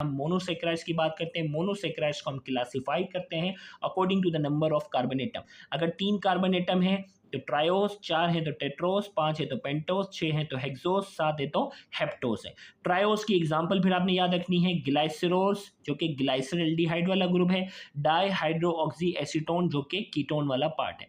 हम मोनोसेक्राइड्स की बात करते हैं। मोनोसेक्राइड्स को हम क्लासिफाई करते हैं according to the number of carbon atom. अगर 3 कार्बन एटम है तो ट्रायोस, 4 है तो टेट्रोस, 5 है तो पेंटोस, 6 है तो हेक्सोस, 7 है तो हेप्टोस है। ट्रायोस की एग्जांपल फिर आपने याद रखनी है ग्लाइसरोस जो कि ग्लाइसरल्डिहाइड वाला ग्रुप है, डाईहाइड्रोऑक्सी एसीटोन जो कि कीटोन वाला पार्ट है।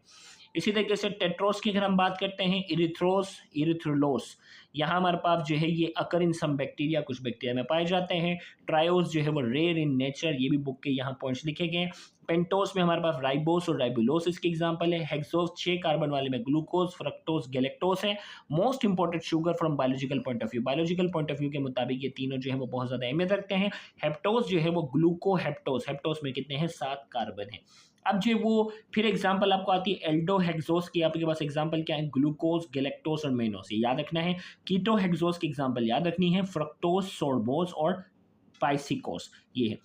इसी तरीके से टेट्रोस की अगर हम बात करते हैं इरिथ्रोस, इरिथ्रोलोस, यहाँ हमारे पास जो है ये अकर इन सम बैक्टीरिया, कुछ बैक्टीरिया में पाए जाते हैं। ट्रायोस जो है वो रेयर इन नेचर, ये भी बुक के यहाँ पॉइंट्स लिखे गए हैं। पेंटोस में हमारे पास राइबोस और राइबुलोस इसके एग्जांपल है। हेक्सोस 6 कार्बन वाले में ग्लूकोज, फ्रक्टोस, गैलेक्टोस है। Most important sugar from biological point of view, biological point of view के मुताबिक ये तीनों जो है वो बहुत ज्यादा अहमियत रखते हैं। हेप्टोस जो है वो ग्लूकोहेप्टोस, हेप्टोस में कितने हैं 7 कार्बन है। अब जो वो फिर एग्जांपल आपको आती है एल्डोहेक्सोस की, आपके पास एग्जांपल क्या है ग्लूकोज, गैलेक्टोस और मेनोस, ये याद रखना है। कीटोहेक्सोस की एग्जांपल याद रखनी है फ्रक्टोस, सोर्बोस और पाइसिकोस, ये है।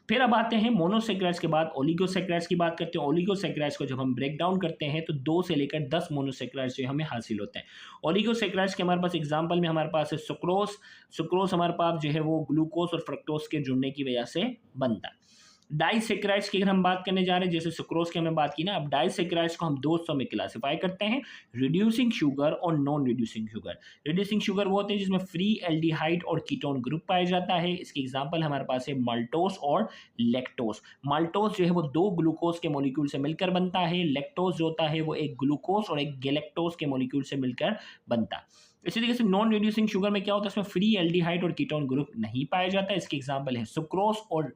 फिर अब आते हैं मोनोसेक्राइड्स के बाद ओलिगोसेक्राइड्स की बात करते हैं। ओलिगोसेक्राइड्स को जब हम ब्रेक डाउन करते हैं तो 2 से लेकर 10 मोनोसेक्राइड्स जो हमें हासिल होते हैं। ओलिगोसेक्राइड्स के हमारे पास एग्जांपल में हमारे पास है सुक्रोस, सुक्रोस हमारे पास जो है वो ग्लूकोस और फ्रक्टोस के जुड़ने की वजह से बनता है। डाइसेक्राइड्स की अगर हम बात करने जा रहे हैं, जैसे सुक्रोज की हमने बात की ना, अब डाइसेक्राइड्स को हम 2 में क्लासिफाई करते हैं, रिड्यूसिंग शुगर और non reducing sugar. Reducing sugar वो होते हैं जिसमें फ्री एल्डिहाइड और कीटोन ग्रुप पाया जाता है। इसके एग्जांपल हमारे पास है माल्टोस और लैक्टोस। माल्टोस जो है वो 2 ग्लूकोज के मॉलिक्यूल से मिलकर बनता है, लैक्टोस जो होता है वो एक ग्लूकोज और एक गैलेक्टोस के मॉलिक्यूल से मिलकर बनता है। इसी तरीके से नॉन रिड्यूसिंग शुगर में क्या होता है, इसमें फ्री एल्डिहाइड और कीटोन ग्रुप नहीं पाया जाता है। इसके एग्जांपल है सुक्रोस और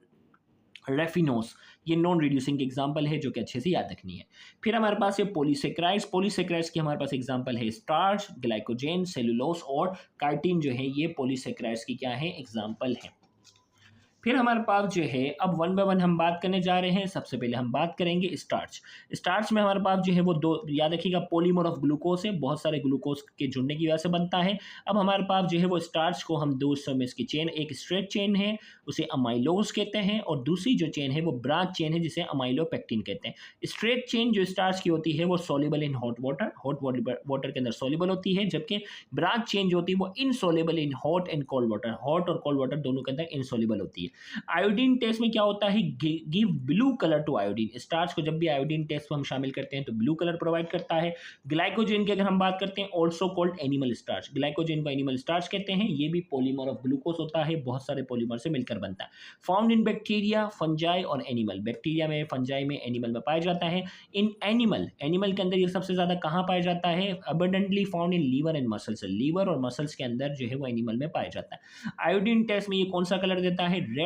रेफिनोस, ये नॉन रिड्यूसिंग एग्जांपल है जो कि अच्छे से याद रखनी है। फिर हमारे पास ये पॉलीसेक्राइड्स, पॉलीसेक्राइड्स की हमारे पास एग्जांपल है स्टार्च, ग्लाइकोजेन, सेलुलोस और कार्टिन जो है ये पॉलीसेक्राइड्स की क्या है एग्जांपल है। फिर हमारे पास जो है अब 1 बाय 1 हम बात करने जा रहे हैं। सबसे पहले हम बात करेंगे स्टार्च। स्टार्च में हमारे पास जो है वो 2, याद रखिएगा पॉलीमर ऑफ ग्लूकोज है, बहुत सारे ग्लूकोज के जुड़ने की वजह से बनता है। अब हमारे पास जो है वो स्टार्च को हम 2 हिस्सों में इसकी चेन, एक स्ट्रेट चेन है उसे अमाइलोज कहते हैं और दूसरी जो चेन है वो ब्रांच चेन है जिसे अमाइलोपेक्टिन कहते हैं। स्ट्रेट चेन जो स्टार्च की होती है वो सॉल्युबल इन हॉट वाटर के अंदर सॉल्युबल होती है, जबकि ब्रांच चेन जो होती है वो insoluble in hot and cold water, hot और कोल्ड वाटर दोनों के अंदर इनसॉल्युबल होती है। आयोडीन टेस्ट में क्या होता है, give blue colour to iodine. Starch को जब भी आयोडीन टेस्ट में हम शामिल करते हैं तो ब्लू कलर प्रोवाइड करता है। ग्लाइकोजेन की अगर हम बात करते हैं also called animal starch, glycogen को एनिमल स्टार्च कहते हैं, ये भी पॉलीमर ऑफ ग्लूकोज होता है, बहुत सारे पॉलीमर से मिलकर बनता है। फाउंड इन बैक्टीरिया, फंजाई और एनिमल, बैक्टीरिया में, फंजाई में, एनिमल में पाया जाता है। इन एनिमल, एनिमल के अंदर ये सबसे ज्यादा कहाँ पाया जाता है, abundantly found in liver and muscles, liver और मसल्स के अंदर जो है वो एनिमल में पाया जाता है। आयोडीन टेस्ट में ये कौन सा कलर देता है,